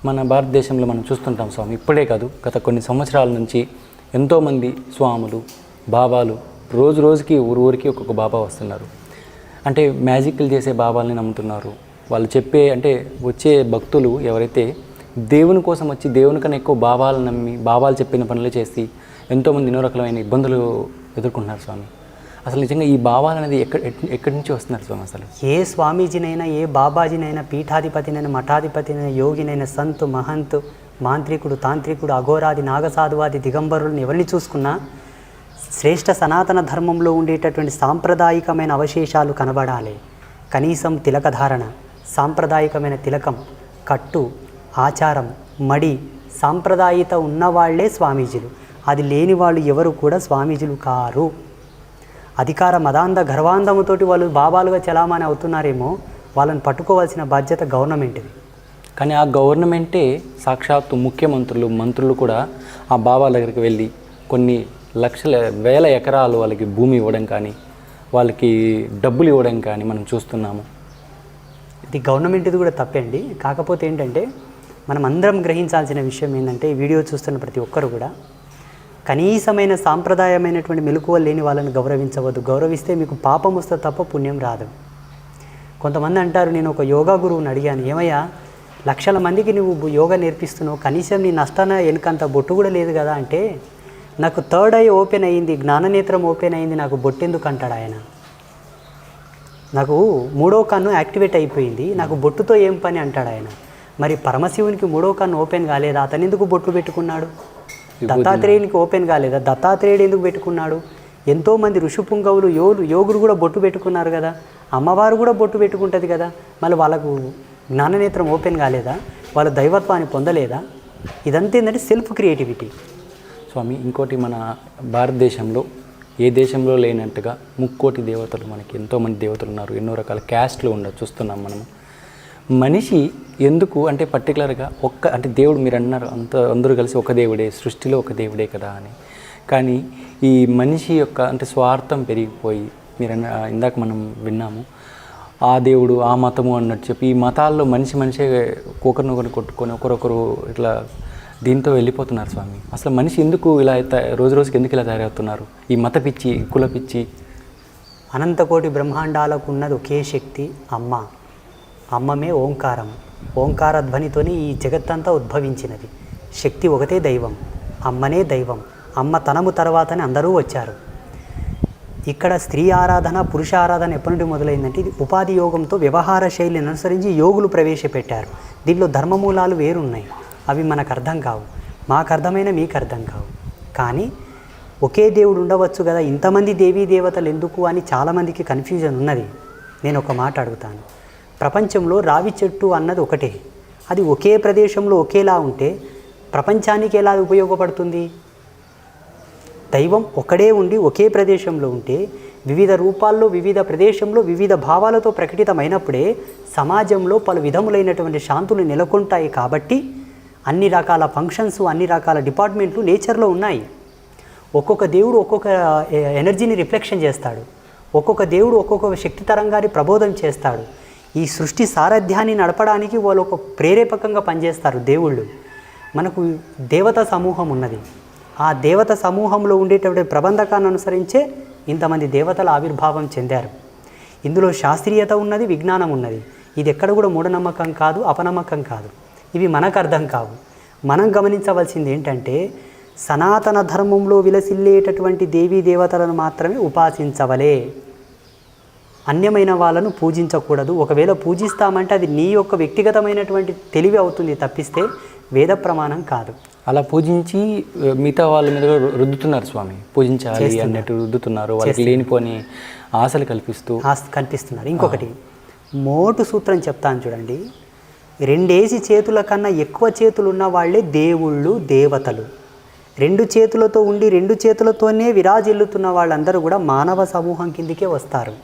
మన భారతదేశంలో మనం చూస్తుంటాం స్వామి, ఇప్పుడే కాదు గత కొన్ని సంవత్సరాల నుంచి ఎంతోమంది స్వాములు బాబాలు రోజు రోజుకి ఊరికి ఒక్కొక్క బాబా వస్తున్నారు. అంటే మ్యాజిక్లు చేసే బాబాల్ని నమ్ముతున్నారు. వాళ్ళు చెప్పే అంటే వచ్చే భక్తులు ఎవరైతే దేవుని కోసం వచ్చి దేవుని కన్నా ఎక్కువ బాబాలు నమ్మి బాబాలు చెప్పిన పనులు చేసి ఎంతోమంది ఎన్నో రకమైన ఇబ్బందులు ఎదుర్కొంటున్నారు స్వామి. అసలు నిజంగా ఈ భావాలు అనేది ఎక్కడి నుంచి వస్తున్నారు స్వామి? అసలు ఏ స్వామీజీనైనా, ఏ బాబాజీనైనా, పీఠాధిపతినైనా, మఠాధిపతినైనా, యోగినైనా, సంతు, మహంతు, మాంత్రికుడు, తాంత్రికుడు, అఘోరాది, నాగసాధువాది, దిగంబరులను ఎవరిని చూసుకున్నా శ్రేష్ఠ సనాతన ధర్మంలో ఉండేటటువంటి సాంప్రదాయికమైన అవశేషాలు కనబడాలి. కనీసం తిలకధారణ, సాంప్రదాయికమైన తిలకం, కట్టు, ఆచారం, మడి, సాంప్రదాయిత ఉన్నవాళ్లే స్వామీజీలు. అది లేని వాళ్ళు ఎవరు కూడా స్వామీజీలు కారు. అధికార మదాంధ గర్వాంధముతోటి వాళ్ళు బాబాలుగా చలామణి అవుతున్నారేమో, వాళ్ళని పట్టుకోవాల్సిన బాధ్యత గవర్నమెంట్ది. కానీ ఆ గవర్నమెంటే సాక్షాత్తు ముఖ్యమంత్రులు, మంత్రులు కూడా ఆ బాబాల దగ్గరికి వెళ్ళి కొన్ని లక్షల వేల ఎకరాలు వాళ్ళకి భూమి ఇవ్వడం కానీ, వాళ్ళకి డబ్బులు ఇవ్వడం కానీ మనం చూస్తున్నాము. ఇది గవర్నమెంట్ది కూడా తప్పండి. కాకపోతే ఏంటంటే మనం అందరం గ్రహించాల్సిన విషయం ఏంటంటే, ఈ వీడియో చూస్తున్న ప్రతి ఒక్కరు కూడా కనీసమైన సాంప్రదాయమైనటువంటి మెలకువలు లేని వాళ్ళని గౌరవించవద్దు. గౌరవిస్తే మీకు పాపం వస్తే తప్ప పుణ్యం రాదు. కొంతమంది అంటారు, నేను ఒక యోగా గురువుని అడిగాను, ఏమయ్యా లక్షల మందికి నువ్వు యోగా నేర్పిస్తున్నావు, కనీసం నీ నష్టాన వెనుకంత బొట్టు కూడా లేదు కదా అంటే, నాకు థర్డ్ ఐ ఓపెన్ అయ్యింది, జ్ఞాననేత్రం ఓపెన్ అయింది, నాకు బొట్టు ఎందుకు అంటాడు ఆయన. నాకు మూడో కన్ను యాక్టివేట్ అయిపోయింది, నాకు బొట్టుతో ఏం పని అంటాడు ఆయన. మరి పరమశివునికి మూడో కన్ను ఓపెన్ కాలేదా, అతను ఎందుకు బొట్లు పెట్టుకున్నాడు? దత్తాత్రేయునికి ఓపెన్ కాలేదా, దత్తాత్రేయుడు ఎందుకు పెట్టుకున్నాడు? ఎంతోమంది ఋషిపుంగవులు, యోగులు కూడా బొట్టు పెట్టుకున్నారు కదా, అమ్మవారు కూడా బొట్టు పెట్టుకుంటుంది కదా, మళ్ళీ వాళ్ళకు జ్ఞాననేత్రం ఓపెన్ కాలేదా, వాళ్ళ దైవత్వాన్ని పొందలేదా? ఇదంతా ఏంటంటే సెల్ఫ్ క్రియేటివిటీ స్వామి. ఇంకోటి, మన భారతదేశంలో ఏ దేశంలో లేనట్టుగా ముక్కోటి దేవతలు, మనకి ఎంతోమంది దేవతలు ఉన్నారు, ఎన్నో రకాల క్యాస్ట్లు ఉండవు చూస్తున్నాం మనము. మనిషి ఎందుకు అంటే పర్టికులర్గా అంటే దేవుడు మీరు అన్నారు అందరూ కలిసి ఒక దేవుడే, సృష్టిలో ఒక దేవుడే కదా అని. కానీ ఈ మనిషి యొక్క అంటే స్వార్థం పెరిగిపోయి, మీరు ఇందాక మనం విన్నాము, ఆ దేవుడు ఆ మతము అన్నట్టు చెప్పి ఈ మతాల్లో మనిషే ఒకరినొకరు కొట్టుకొని ఒకరొకరు ఇట్లా దీంతో వెళ్ళిపోతున్నారు స్వామి. అసలు మనిషి ఎందుకు ఇలా రోజు రోజుకి ఎందుకు ఇలా తయారవుతున్నారు? ఈ మత పిచ్చి, కుల పిచ్చి. అనంతకోటి బ్రహ్మాండాలకు ఉన్నది ఒకే శక్తి, అమ్మ. అమ్మమే ఓంకారం. ఓంకార ధ్వనితోనే ఈ జగత్తంతా ఉద్భవించినది. శక్తి ఒకటే దైవం, అమ్మనే దైవం. అమ్మ తనము తర్వాతనే అందరూ వచ్చారు. ఇక్కడ స్త్రీ ఆరాధన, పురుష ఆరాధన ఎప్పటి నుండి మొదలైందంటే, ఇది ఉపాధి యోగంతో వ్యవహార శైలిని అనుసరించి యోగులు ప్రవేశపెట్టారు. దీంట్లో ధర్మమూలాలు వేరున్నాయి, అవి మనకు అర్థం కావు, మాకు అర్థమైన మీకు అర్థం కావు. కానీ ఒకే దేవుడు ఉండవచ్చు కదా, ఇంతమంది దేవీ దేవతలు ఎందుకు అని చాలామందికి కన్ఫ్యూజన్ ఉన్నది. నేను ఒక మాట అడుగుతాను, ప్రపంచంలో రావి చెట్టు అన్నది ఒకటే, అది ఒకే ప్రదేశంలో ఒకేలా ఉంటే ప్రపంచానికి ఎలా ఉపయోగపడుతుంది? దైవం ఒకడే ఉండి ఒకే ప్రదేశంలో ఉంటే వివిధ రూపాల్లో, వివిధ ప్రదేశంలో, వివిధ భావాలతో ప్రకటితమైనప్పుడే సమాజంలో పలు విధములైనటువంటి శాంతులు నెలకొంటాయి. కాబట్టి అన్ని రకాల ఫంక్షన్స్, అన్ని రకాల డిపార్ట్మెంట్లు నేచర్లో ఉన్నాయి. ఒక్కొక్క దేవుడు ఒక్కొక్క ఎనర్జీని రిఫ్లెక్షన్ చేస్తాడు, ఒక్కొక్క దేవుడు ఒక్కొక్క శక్తి తరంగాన్ని ప్రబోధం చేస్తాడు. ఈ సృష్టి సారథ్యాన్ని నడపడానికి వాళ్ళు ఒక ప్రేరేపకంగా పనిచేస్తారు దేవుళ్ళు. మనకు దేవతా సమూహం ఉన్నది, ఆ దేవత సమూహంలో ఉండేటటువంటి ప్రబంధకాన్ని అనుసరించే ఇంతమంది దేవతల ఆవిర్భావం చెందారు. ఇందులో శాస్త్రీయత ఉన్నది, విజ్ఞానం ఉన్నది. ఇది ఎక్కడ కూడా మూఢనమ్మకం కాదు, అపనమ్మకం కాదు. ఇవి మనకు అర్థం కావు. మనం గమనించవలసింది ఏంటంటే, సనాతన ధర్మంలో విలసిల్లేటటువంటి దేవీ దేవతలను మాత్రమే ఉపాసించవలే, అన్యమైన వాళ్ళను పూజించకూడదు. ఒకవేళ పూజిస్తామంటే అది నీ యొక్క వ్యక్తిగతమైనటువంటి తెలివి అవుతుంది తప్పిస్తే వేద ప్రమాణం కాదు. అలా పూజించి మిగతా వాళ్ళ మీద రుద్దుతున్నారు స్వామి, పూజించాలి అన్నట్టు రుద్దుతున్నారు, వాళ్ళకి లేనిపోని ఆశలు కల్పిస్తున్నారు. ఇంకొకటి మోటు సూత్రం చెప్తాను చూడండి, 2 చేతుల కన్నా ఎక్కువ చేతులు ఉన్న వాళ్ళే దేవుళ్ళు, దేవతలు. 2 చేతులతో ఉండి 2 చేతులతోనే విరాజిల్లుతున్న వాళ్ళందరూ కూడా మానవ సమూహం కిందికే వస్తారు.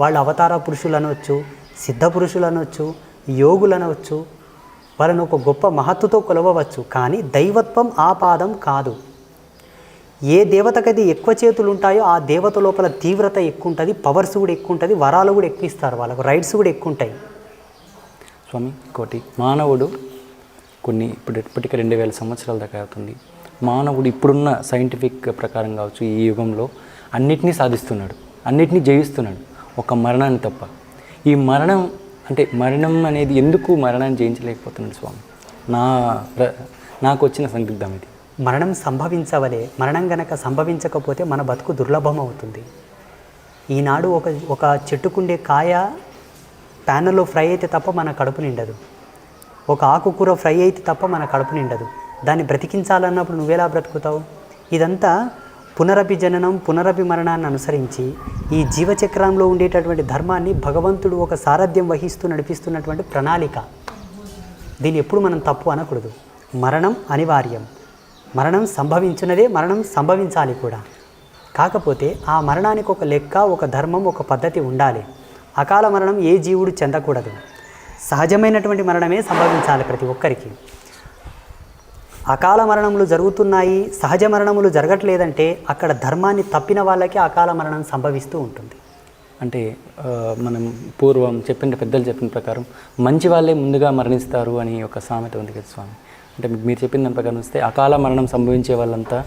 వాళ్ళు అవతార పురుషులు అనవచ్చు, సిద్ధ పురుషులు అనవచ్చు, యోగులు అనవచ్చు, వాళ్ళను ఒక గొప్ప మహత్తుతో కొలవవచ్చు. కానీ దైవత్వం ఆ పాదం కాదు. ఏ దేవతకది ఎక్కువ చేతులు ఉంటాయో ఆ దేవత లోపల తీవ్రత ఎక్కువ ఉంటుంది, పవర్స్ కూడా ఎక్కువ ఉంటుంది, వరాలు కూడా ఎక్కువ ఇస్తారు, వాళ్ళకు రైట్స్ కూడా ఎక్కువ ఉంటాయి. స్వామి ఇంకోటి, మానవుడు ఇప్పటికే 2000 సంవత్సరాల దాకా అవుతుంది. మానవుడు ఇప్పుడున్న సైంటిఫిక్ ప్రకారం కావచ్చు ఈ యుగంలో అన్నిటినీ సాధిస్తున్నాడు, అన్నిటినీ జయిస్తున్నాడు, ఒక మరణాన్ని తప్ప. ఈ మరణం అనేది ఎందుకు మరణాన్ని జయించలేకపోతున్నాడు స్వామి? నాకు వచ్చిన సందిగ్ధం ఇది. మరణం సంభవించవలే. మరణం గనక సంభవించకపోతే మన బతుకు దుర్లభం అవుతుంది. ఈనాడు ఒక చెట్టుకుండే కాయ ప్యానల్లో ఫ్రై అయితే తప్ప మన కడుపు నిండదు. ఒక ఆకుకూర ఫ్రై అయితే తప్ప మన కడుపు నిండదు. దాన్ని బ్రతికించాలన్నప్పుడు నువ్వెలా బ్రతుకుతావు? ఇదంతా పునరపి జననం పునరపి మరణాన్ని అనుసరించి ఈ జీవచక్రంలో ఉండేటటువంటి ధర్మాన్ని భగవంతుడు ఒక సారథ్యం వహిస్తూ నడిపిస్తున్నటువంటి ప్రణాళిక. దీన్ని ఎప్పుడు మనం తప్పు అనకూడదు. మరణం అనివార్యం, మరణం సంభవించినదే, మరణం సంభవించాలి కూడా. కాకపోతే ఆ మరణానికి ఒక లెక్క, ఒక ధర్మం, ఒక పద్ధతి ఉండాలి. అకాల మరణం ఏ జీవుడు చెందకూడదు. సహజమైనటువంటి మరణమే సంభవించాలి ప్రతి ఒక్కరికి. అకాల మరణములు జరుగుతున్నాయి, సహజ మరణములు జరగట్లేదంటే అక్కడ ధర్మాన్ని తప్పిన వాళ్ళకి అకాల మరణం సంభవిస్తూ ఉంటుంది. అంటే మనం పూర్వం పెద్దలు చెప్పిన ప్రకారం మంచి వాళ్ళే ముందుగా మరణిస్తారు అని ఒక సామెత ఉంది కదా స్వామి. అంటే మీరు చెప్పిన దాని ప్రకారం వస్తే అకాల మరణం సంభవించే వాళ్ళంతా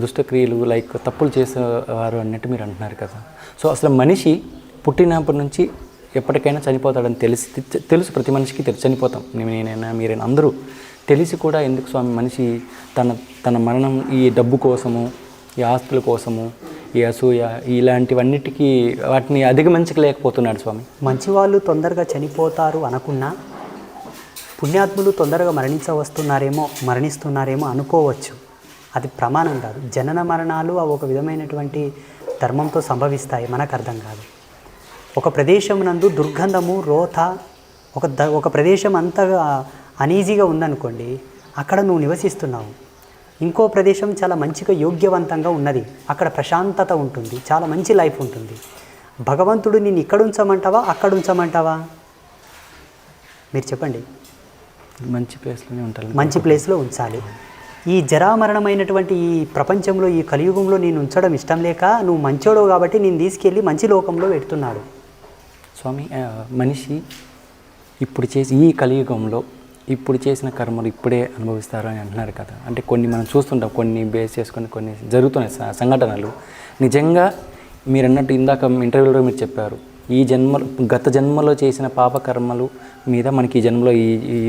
దుష్టక్రియలు లైక్ తప్పులు చేసేవారు అన్నట్టు మీరు అంటున్నారు కదా. సో అసలు మనిషి పుట్టినప్పటి నుంచి ఎప్పటికైనా చనిపోతాడని తెలుసు ప్రతి మనిషికి చనిపోతాం. నేనైనా మీరైనా అందరూ తెలిసి కూడా ఎందుకు స్వామి మనిషి తన మరణం ఈ డబ్బు కోసము, ఈ ఆస్తుల కోసము, ఈ అసూయ ఇలాంటివన్నిటికీ వాటిని అధిగమించలేకపోతున్నాడు స్వామి? మంచి వాళ్ళు తొందరగా చనిపోతారు అనుకున్నా పుణ్యాత్ములు తొందరగా మరణిస్తున్నారేమో అనుకోవచ్చు. అది ప్రమాణం కాదు. జనన మరణాలు అవి ఒక విధమైనటువంటి ధర్మంతో సంభవిస్తాయి, మనకు అర్థం కాదు. ఒక ప్రదేశం నందు దుర్గంధము, రోత, ఒక ప్రదేశం అంతగా అనీజీగా ఉందనుకోండి, అక్కడ నువ్వు నివసిస్తున్నావు. ఇంకో ప్రదేశం చాలా మంచిగా యోగ్యవంతంగా ఉన్నది, అక్కడ ప్రశాంతత ఉంటుంది, చాలా మంచి లైఫ్ ఉంటుంది. భగవంతుడు నిన్ను ఇక్కడ ఉంచమంటావా అక్కడ ఉంచమంటావా? మీరు చెప్పండి. మంచి ప్లేస్లోనే ఉంటాను. మంచి ప్లేస్లో ఉంచాలి. ఈ జరామరణమైనటువంటి ఈ ప్రపంచంలో, ఈ కలియుగంలో నేను ఉంచడం ఇష్టం లేక నువ్వు మంచోడు కాబట్టి నేను తీసుకెళ్ళి మంచి లోకంలో పెడుతున్నాడు. స్వామి, మనిషి ఈ కలియుగంలో ఇప్పుడు చేసిన కర్మలు ఇప్పుడే అనుభవిస్తారు అని అంటున్నారు కదా. అంటే కొన్ని మనం చూస్తుంటాం, కొన్ని బేస్ చేసుకొని కొన్ని జరుగుతున్నాయి సంఘటనలు. నిజంగా మీరు అన్నట్టు ఇందాక ఇంటర్వ్యూలో మీరు చెప్పారు, గత జన్మలో చేసిన పాపకర్మలు మీద మనకి ఈ జన్మలో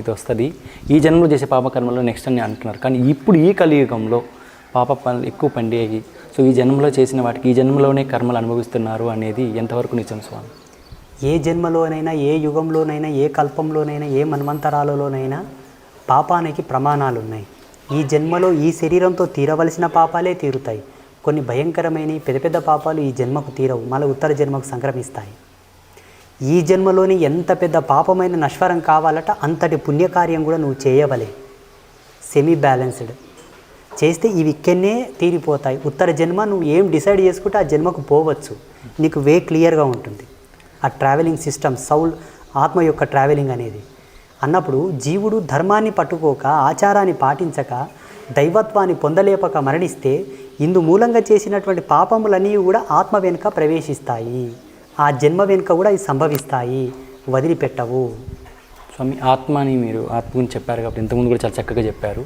ఇది వస్తుంది, ఈ జన్మలో చేసే పాపకర్మలు నెక్స్ట్ అని అంటున్నారు. కానీ ఇప్పుడు ఈ కలియుగంలో పాప పనులు ఎక్కువ పండేవి. సో ఈ జన్మలో చేసిన వాటికి ఈ జన్మలోనే కర్మలు అనుభవిస్తున్నారు అనేది ఎంతవరకు నిజం స్వామి? ఏ జన్మలోనైనా, ఏ యుగంలోనైనా, ఏ కల్పంలోనైనా, ఏ మన్వంతరాలలోనైనా పాపానికి ప్రమాణాలు ఉన్నాయి. ఈ జన్మలో ఈ శరీరంతో తీరవలసిన పాపాలే తీరుతాయి. కొన్ని భయంకరమైన పెద్ద పెద్ద పాపాలు ఈ జన్మకు తీరవు, మళ్ళీ ఉత్తర జన్మకు సంక్రమిస్తాయి. ఈ జన్మలోని ఎంత పెద్ద పాపమైన నశ్వరం కావాలట అంతటి పుణ్యకార్యం కూడా నువ్వు చేయవలే. సెమీ బ్యాలెన్స్డ్ చేస్తే ఇవి ఇక్కడనే తీరిపోతాయి. ఉత్తర జన్మ నువ్వు ఏం డిసైడ్ చేసుకుంటే ఆ జన్మకు పోవచ్చు. నీకు వే క్లియర్గా ఉంటుంది. ఆ ట్రావెలింగ్ సిస్టమ్, ఆత్మ యొక్క ట్రావెలింగ్ అనేది అన్నప్పుడు జీవుడు ధర్మాన్ని పట్టుకోక, ఆచారాన్ని పాటించక, దైవత్వాన్ని పొందలేపక మరణిస్తే ఇందు మూలంగా చేసినటువంటి పాపములన్నీ కూడా ఆత్మ వెనుక ప్రవేశిస్తాయి. ఆ జన్మ వెనుక కూడా ఇవి సంభవిస్తాయి, వదిలిపెట్టవు. స్వామి, ఆత్మని మీరు ఆత్మ గురించి చెప్పారు కాబట్టి ఇంతకుముందు కూడా చాలా చక్కగా చెప్పారు.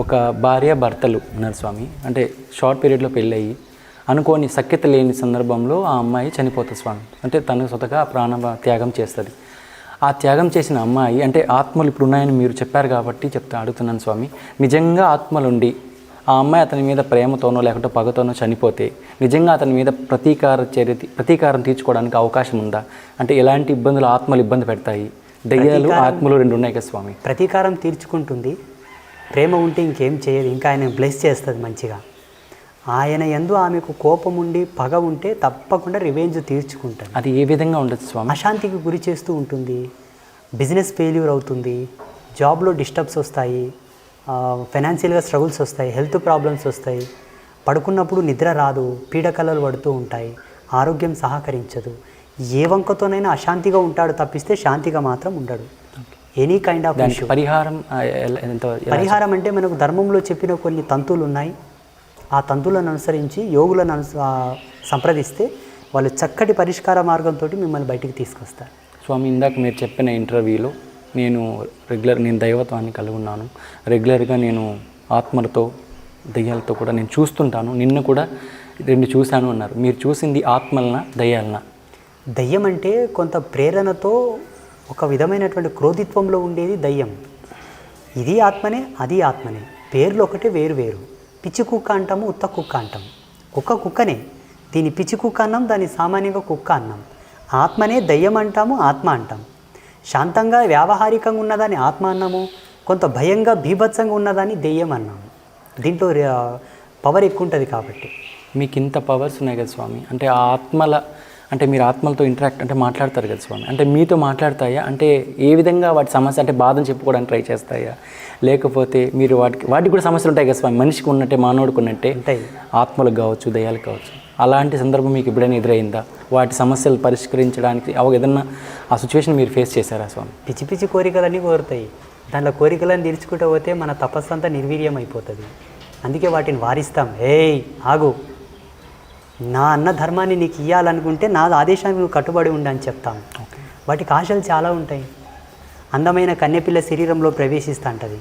ఒక భార్య భర్తలు ఉన్నారు స్వామి. అంటే షార్ట్ పీరియడ్లో పెళ్ళయి అనుకోని సఖ్యత లేని సందర్భంలో ఆ అమ్మాయి చనిపోతుంది స్వామి. అంటే తను స్వతగా ప్రాణ త్యాగం చేస్తుంది. ఆ త్యాగం చేసిన అమ్మాయి, అంటే ఆత్మలు ఇప్పుడు ఉన్నాయని మీరు చెప్పారు కాబట్టి అడుగుతున్నాను స్వామి, నిజంగా ఆత్మలుండి ఆ అమ్మాయి అతని మీద ప్రేమతోనో లేకుంటే పగతోనో చనిపోతే నిజంగా అతని మీద ప్రతీకారం తీర్చుకోవడానికి అవకాశం ఉందా? అంటే ఎలాంటి ఆత్మలు ఇబ్బంది పెడతాయి? దయ్యాలు, ఆత్మలు రెండు ఉన్నాయి కదా స్వామి. ప్రతీకారం తీర్చుకుంటుంది. ప్రేమ ఉంటే ఇంకేం చేయదు, ఇంకా ఆయన బ్లెస్ చేస్తుంది మంచిగా. ఆయన యందు ఆమెకు కోపం ఉండి పగ ఉంటే తప్పకుండా రివెంజ్ తీర్చుకుంటాడు. అది ఏ విధంగా ఉండదు స్వామి? అశాంతికి గురి చేస్తూ ఉంటుంది, బిజినెస్ ఫెయిల్యూర్ అవుతుంది, జాబ్లో డిస్టర్బ్స్ వస్తాయి, ఫైనాన్షియల్గా స్ట్రగుల్స్ వస్తాయి, హెల్త్ ప్రాబ్లమ్స్ వస్తాయి, పడుకున్నప్పుడు నిద్ర రాదు, పీడకలలు పడుతూ ఉంటాయి, ఆరోగ్యం సహకరించదు. ఏ వంకతోనైనా అశాంతిగా ఉంటాడు తప్పిస్తే శాంతిగా మాత్రం ఉండడు. Any kind of issue. పరిహారం అంటే మనకు ధర్మంలో చెప్పిన కొన్ని తంతులు ఉన్నాయి. ఆ తంతులను అనుసరించి యోగులను సంప్రదిస్తే వాళ్ళు చక్కటి పరిష్కార మార్గంతో మిమ్మల్ని బయటికి తీసుకొస్తారు. స్వామి, ఇందాక మీరు చెప్పిన ఇంటర్వ్యూలో నేను దైవత్వాన్ని కలిగి ఉన్నాను, రెగ్యులర్గా నేను ఆత్మలతో దయ్యాలతో కూడా నేను చూస్తుంటాను, నిన్న కూడా 2 చూశాను అన్నారు. మీరు చూసింది ఆత్మలనా దయ్యాలనా? దయ్యం అంటే కొంత ప్రేరణతో ఒక విధమైనటువంటి క్రోధిత్వంలో ఉండేది దయ్యం. ఇది ఆత్మనే, అది ఆత్మనే, పేర్లు ఒకటే, వేరు వేరు. పిచ్చి కుక్క అంటాము, ఉత్త కుక్క అంటాం. కుక్కనే, దీని పిచ్చి కుక్క అన్నాం, దాన్ని సామాన్యంగా కుక్క అన్నాం. ఆత్మనే దయ్యం అంటాము, ఆత్మ అంటాం. శాంతంగా వ్యావహారికంగా ఉన్నదాన్ని ఆత్మ అన్నాము, కొంత భయంగా బీభత్సంగా ఉన్నదాన్ని దెయ్యం అన్నాము. దీంట్లో పవర్ ఎక్కువ ఉంటుంది కాబట్టి. మీకు ఇంత పవర్స్ ఉన్నాయి కదా స్వామి, అంటే ఆ ఆత్మల అంటే మీరు ఆత్మలతో ఇంటరాక్ట్ అంటే మాట్లాడతారు కదా స్వామి, అంటే మీతో మాట్లాడతాయా? అంటే ఏ విధంగా వాటి సమస్య అంటే బాధను చెప్పుకోవడానికి ట్రై చేస్తాయా, లేకపోతే మీరు వాటికి కూడా సమస్యలు ఉంటాయి కదా స్వామి, మనిషికి ఉన్నట్టే మానవుడికి ఉన్నట్టే ఉంటాయి, ఆత్మలకు కావచ్చు దయ్యాలకు కావచ్చు. అలాంటి సందర్భం మీకు ఎప్పుడైనా ఎదురైందా? వాటి సమస్యలు పరిష్కరించడానికి ఏదన్నా ఆ సిచ్యువేషన్ మీరు ఫేస్ చేశారా స్వామి? పిచ్చి పిచ్చి కోరికలన్నీ కోరుతాయి, దాంట్లో కోరికలను తీర్చుకుంటూ పోతే మన తపస్సు అంతా నిర్వీర్యం అయిపోతుంది. అందుకే వాటిని వారిస్తాం. ఏయ్ ఆగు, నా అన్న ధర్మాన్ని నీకు ఇవ్వాలనుకుంటే నా ఆదేశానికి నువ్వు కట్టుబడి ఉండని చెప్తాను. వాటికి ఆశలు చాలా ఉంటాయి. అందమైన కన్యపిల్ల శరీరంలో ప్రవేశిస్తూ ఉంటుంది,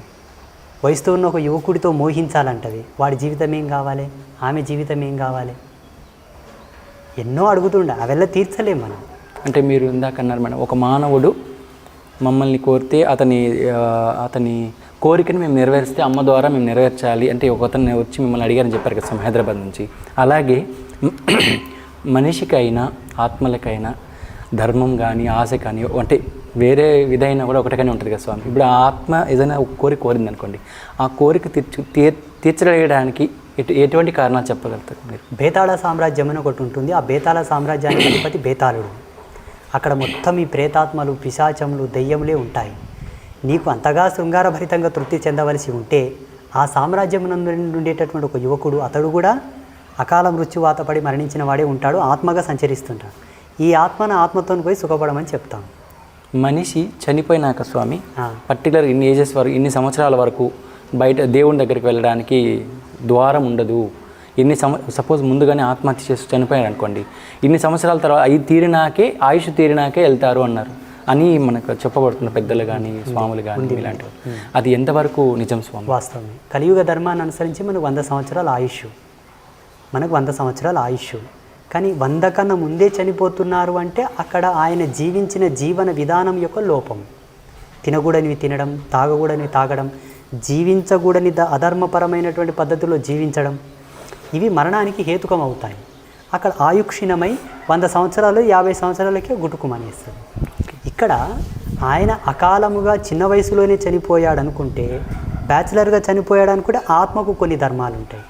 వయసుతో ఉన్న ఒక యువకుడితో మోహించాలంటది. వాడి జీవితం ఏం కావాలి, ఆమె జీవితం ఏం కావాలి, ఎన్నో అడుగుతుండే, అవెల్లా తీర్చలేం మనం. అంటే మీరు ఇందాక అన్నారు మేడం, ఒక మానవుడు మమ్మల్ని కోరితే అతని కోరికను మేము నెరవేరిస్తే అమ్మ ద్వారా మేము నెరవేర్చాలి అంటే ఒకతను వచ్చి మిమ్మల్ని అడిగారని చెప్పారు కదా హైదరాబాద్ నుంచి. అలాగే మనిషికైనా ఆత్మలకైనా ధర్మం కానీ ఆశ కానీ అంటే వేరే విధైనా కూడా ఒకటిగానే ఉంటుంది కదా స్వామి. ఇప్పుడు ఆ ఆత్మ ఏదైనా ఒక కోరిక కోరింది అనుకోండి, ఆ కోరిక తీర్చగలగడానికి ఎటువంటి కారణాలు చెప్పగలుగుతారు మీరు? బేతాళ సామ్రాజ్యం అని ఒకటి ఉంటుంది. ఆ బేతాళ సామ్రాజ్యానికి అధిపతి బేతాళుడు. అక్కడ మొత్తం ఈ ప్రేతాత్మలు, పిశాచములు, దెయ్యములే ఉంటాయి. నీకు అంతగా శృంగారభరితంగా తృప్తి చెందవలసి ఉంటే ఆ సామ్రాజ్యం నుండి ఉండేటటువంటి ఒక యువకుడు, అతడు కూడా అకాల మృత్యువాత పడి మరణించిన వాడే ఉంటాడు, ఆత్మగా సంచరిస్తుంటాడు. ఈ ఆత్మతో పోయి సుఖపడమని చెప్తాం. మనిషి చనిపోయినాక స్వామి పర్టికులర్ ఇన్ని ఏజెస్ వరకు, ఇన్ని సంవత్సరాల వరకు బయట దేవుని దగ్గరికి వెళ్ళడానికి ద్వారం ఉండదు. సపోజ్ ముందుగానే ఆత్మహత్య చేసి చనిపోయారు అనుకోండి, ఇన్ని సంవత్సరాల తర్వాత ఆయుష్ తీరినాకే వెళ్తారు అన్నారు అని మనకు చెప్పబడుతున్న పెద్దలు కానీ స్వాములు కానీ ఇలాంటివి. అది ఎంతవరకు నిజం స్వామి? వాస్తవమే. కలియుగ ధర్మాన్ని అనుసరించి మనకు 100 సంవత్సరాల ఆయుష్, మనకు 100 సంవత్సరాల ఆయుష్. కానీ 100 కన్నా ముందే చనిపోతున్నారు అంటే అక్కడ ఆయన జీవించిన జీవన విధానం యొక్క లోపం. తినకూడనివి తినడం, తాగకూడనివి తాగడం, జీవించకూడని అధర్మపరమైనటువంటి పద్ధతిలో జీవించడం, ఇవి మరణానికి హేతుకం అవుతాయి. అక్కడ ఆయుక్షీణమై 100 సంవత్సరాలు 50 సంవత్సరాలకే గుట్టుకుమనేస్తుంది. ఇక్కడ ఆయన అకాలముగా చిన్న వయసులోనే చనిపోయాడు అనుకుంటే, బ్యాచిలర్గా చనిపోయాడు అనుకుంటే ఆత్మకు కొన్ని ధర్మాలు ఉంటాయి.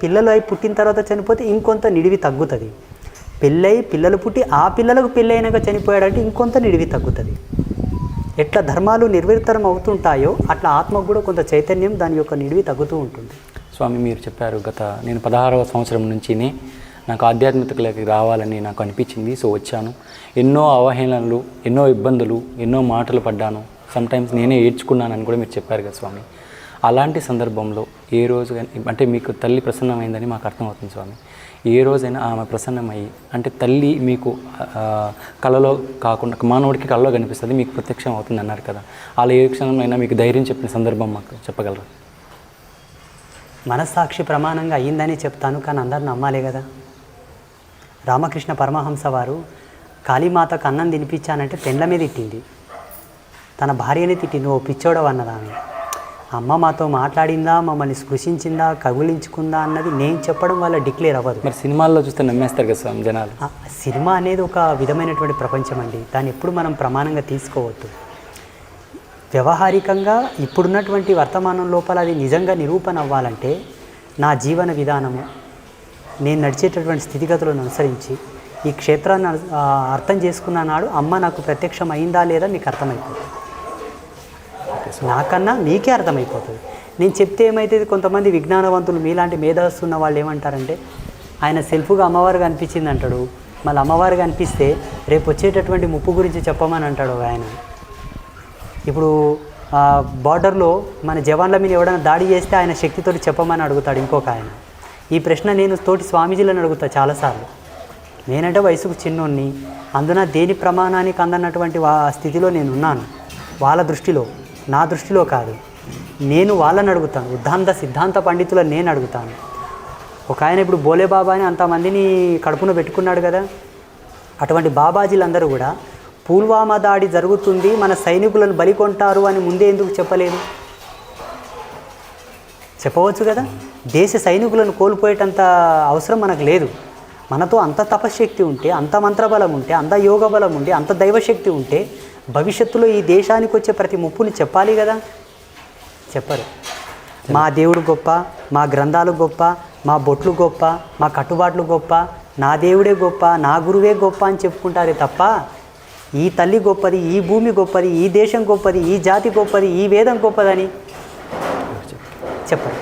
పిల్లలు అయి పుట్టిన తర్వాత చనిపోతే ఇంకొంత నిడివి తగ్గుతుంది. పిల్లలు పుట్టి ఆ పిల్లలకు పెళ్ళైనాక చనిపోయాడంటే ఇంకొంత నిడివి తగ్గుతుంది. ఎట్లా ధర్మాలు నిర్వర్తనం అవుతుంటాయో అట్లా ఆత్మకు కూడా కొంత చైతన్యం, దాని యొక్క నిడివి తగ్గుతూ ఉంటుంది. స్వామి మీరు చెప్పారు, నేను 16వ సంవత్సరం నుంచినే నాకు ఆధ్యాత్మికతలోకి రావాలని నాకు అనిపించింది, సో వచ్చాను. ఎన్నో అవహేళనలు, ఎన్నో ఇబ్బందులు, ఎన్నో మాటలు పడ్డాను, సమ్టైమ్స్ నేనే ఏడ్చుకున్నానని కూడా మీరు చెప్పారు కదా స్వామి. అలాంటి సందర్భంలో ఏ రోజు అంటే మీకు తల్లి ప్రసన్నమైందని మాకు అర్థమవుతుంది స్వామి. ఏ రోజైనా ఆమె ప్రసన్నమయ్యి అంటే తల్లి మీకు కళలో కాకుండా మానవుడికి కళలో కనిపిస్తుంది, మీకు ప్రత్యక్షం అవుతుంది అన్నారు కదా, అలా ఏ క్షణమైనా మీకు ధైర్యం చెప్పిన సందర్భం మాకు చెప్పగలరా? మనస్సాక్షి ప్రమాణంగా అయ్యిందని చెప్తాను, కానీ అందరు నమ్మాలే కదా. రామకృష్ణ పరమహంస వారు కాళీమాతకు అన్నం తినిపించానంటే పెండ్ల మీద తిట్టింది, తన భార్యని తిట్టింది, ఓ పిచ్చోడవు అన్నదాన్ని. అమ్మ మాతో మాట్లాడిందా, మమ్మల్ని స్పృశించిందా, కగులించుకుందా అన్నది నేను చెప్పడం వల్ల డిక్లేర్ అవ్వదు. మరి సినిమాల్లో చూస్తే నమ్మేస్తారు కదా స్వామి జనాలు. సినిమా అనేది ఒక విధమైనటువంటి ప్రపంచం అండి, దాన్ని ఎప్పుడు మనం ప్రమాణంగా తీసుకోవద్దు. వ్యవహారికంగా ఇప్పుడున్నటువంటి వర్తమానం లోపల అది నిజంగా నిరూపణ అవ్వాలంటే నా జీవన విధానము, నేను నడిచేటటువంటి స్థితిగతులను అనుసరించి ఈ క్షేత్రాన్ని అర్థం చేసుకున్న నాడు అమ్మ నాకు ప్రత్యక్షం అయిందా లేదా మీకు అర్థమైపోతుంది. నాకన్నా మీకే అర్థమైపోతుంది. నేను చెప్తే ఏమైతుంది, కొంతమంది విజ్ఞానవంతులు మీలాంటి మేధస్సు ఉన్న వాళ్ళు ఏమంటారంటే, ఆయన సెల్ఫ్గా అమ్మవారుగా అనిపించింది అంటాడు, మళ్ళీ అమ్మవారుగా అనిపిస్తే రేపు వచ్చేటటువంటి ముప్పు గురించి చెప్పమని అంటాడు ఆయన. ఇప్పుడు బార్డర్లో మన జవాన్ల మీద ఎవడైనా దాడి చేస్తే ఆయన శక్తితో చెప్పమని అడుగుతాడు ఇంకొక ఆయన. ఈ ప్రశ్న నేను తోటి స్వామీజీలను అడుగుతా చాలాసార్లు. నేనంటే వయసుకు చిన్నోన్ని, అందున దేని ప్రమాణానికి అందనటువంటి స్థితిలో నేనున్నాను. వాళ్ళ దృష్టిలో, నా దృష్టిలో కాదు. నేను వాళ్ళని అడుగుతాను, సిద్ధాంత పండితులను నేను అడుగుతాను. ఒక ఆయన ఇప్పుడు బోలే బాబా అని అంతమందిని కడుపున పెట్టుకున్నాడు కదా, అటువంటి బాబాజీలందరూ కూడా పుల్వామా దాడి జరుగుతుంది, మన సైనికులను బలికొంటారు అని ముందే ఎందుకు చెప్పలేదు? చెప్పవచ్చు కదా. దేశ సైనికులను కోల్పోయేటంత అవసరం మనకు లేదు. మనతో అంత తపశ్శక్తి ఉంటే, అంత మంత్రబలం ఉంటే, అంత యోగ బలం ఉంటే, అంత దైవశక్తి ఉంటే భవిష్యత్తులో ఈ దేశానికి వచ్చే ప్రతి ముప్పుని చెప్పాలి కదా. చెప్పరు. మా దేవుడు గొప్ప, మా గ్రంథాలు గొప్ప, మా బొట్లు గొప్ప, మా కట్టుబాట్లు గొప్ప, నా దేవుడే గొప్ప, నా గురువే గొప్ప అని చెప్పుకుంటారే తప్ప ఈ తల్లి గొప్పది, ఈ భూమి గొప్పది, ఈ దేశం గొప్పది, ఈ జాతి గొప్పది, ఈ వేదం గొప్పదని చెప్పరు.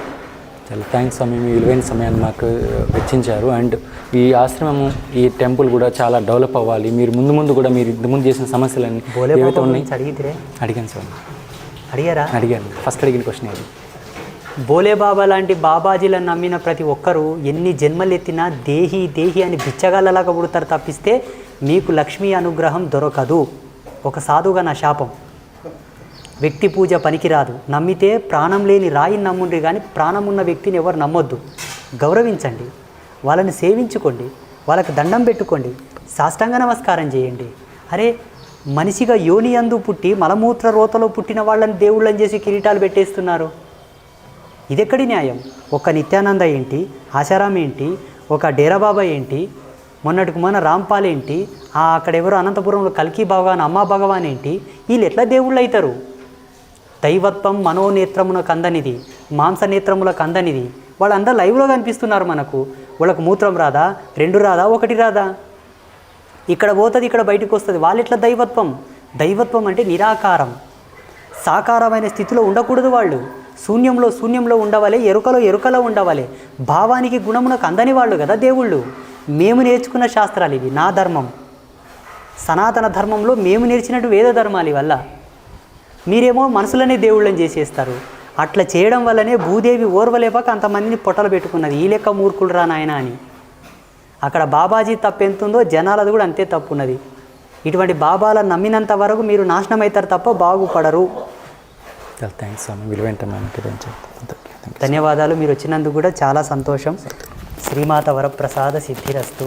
చాలా థ్యాంక్స్ స్వామి, మీ విలువైన సమయాన్ని మాకు వెచ్చించారు. అండ్ ఈ ఆశ్రమము, ఈ టెంపుల్ కూడా చాలా డెవలప్ అవ్వాలి. మీరు ముందు కూడా మీరు ఇంతకుముందు చేసిన సమస్యలన్నీ ఏవైతే ఉన్నాయి అడిగాను స్వామి. అడిగాను. ఫస్ట్ అడిగిన క్వశ్చన్ అది. బోలేబాబా లాంటి బాబాజీలను నమ్మిన ప్రతి ఒక్కరూ ఎన్ని జన్మలు ఎత్తినా దేహి దేహి అని బిచ్చగాళ్ళలాగా పుడతారు తప్పిస్తే మీకు లక్ష్మీ అనుగ్రహం దొరకదు. ఒక సాధుగా నా శాపం. వ్యక్తి పూజ పనికిరాదు. నమ్మితే ప్రాణం లేని రాయిని నమ్ముండ్రి కానీ ప్రాణం ఉన్న వ్యక్తిని ఎవరు నమ్మొద్దు. గౌరవించండి, వాళ్ళని సేవించుకోండి, వాళ్ళకి దండం పెట్టుకోండి, సాష్టాంగ నమస్కారం చేయండి. అరే, మనిషిగా యోని యందు పుట్టి మలమూత్ర రోతలో పుట్టిన వాళ్ళని దేవుళ్ళని చేసి కిరీటాలు పెట్టేస్తున్నారు. ఇదెక్కడి న్యాయం? ఒక నిత్యానంద ఏంటి, ఆశారాం ఏంటి, ఒక డేరాబాబా ఏంటి, మొన్నటికి మొన్న రాంపాల్ ఏంటి, అక్కడెవరో అనంతపురంలో కల్కి భగవాన్, అమ్మా భగవాన్ ఏంటి, వీళ్ళు ఎట్లా దేవుళ్ళు అవుతారు? దైవత్వం మనోనేత్రమునకు అందనిది, మాంసనేత్రములకు అందనిది. వాళ్ళందరూ లైవ్లో కనిపిస్తున్నారు మనకు. వాళ్ళకు మూత్రం రాదా, 2 రాదా, 1 రాదా? ఇక్కడ పోతుంది, ఇక్కడ బయటకు వస్తుంది. వాళ్ళు ఎట్లా దైవత్వం? దైవత్వం అంటే నిరాకారం, సాకారమైన స్థితిలో ఉండకూడదు. వాళ్ళు శూన్యంలో ఉండవాలి, ఎరుకలో ఉండవాలి. భావానికి గుణమునకు అందని వాళ్ళు కదా దేవుళ్ళు. మేము నేర్చుకున్న శాస్త్రాలు ఇవి. నా ధర్మం, సనాతన ధర్మంలో మేము నేర్చినట్టు వేద ధర్మాలు వల్ల మీరేమో మనసులనే దేవుళ్ళని చేసేస్తారు. అట్లా చేయడం వల్లనే భూదేవి ఓర్వలేపాక అంతమందిని పొట్టలు పెట్టుకున్నది. ఈ లెక్క మూర్ఖులు రా నాయన అని. అక్కడ బాబాజీ తప్పు ఎంతుందో జనాలది కూడా అంతే తప్పు ఉన్నది. ఇటువంటి బాబాలను నమ్మినంత వరకు మీరు నాశనం అవుతారు తప్ప బాగుపడరు. థ్యాంక్స్ స్వామి, విలువైన ధన్యవాదాలు. మీరు వచ్చినందుకు కూడా చాలా సంతోషం. శ్రీమాత వరప్రసాద సిద్ధిరస్తు.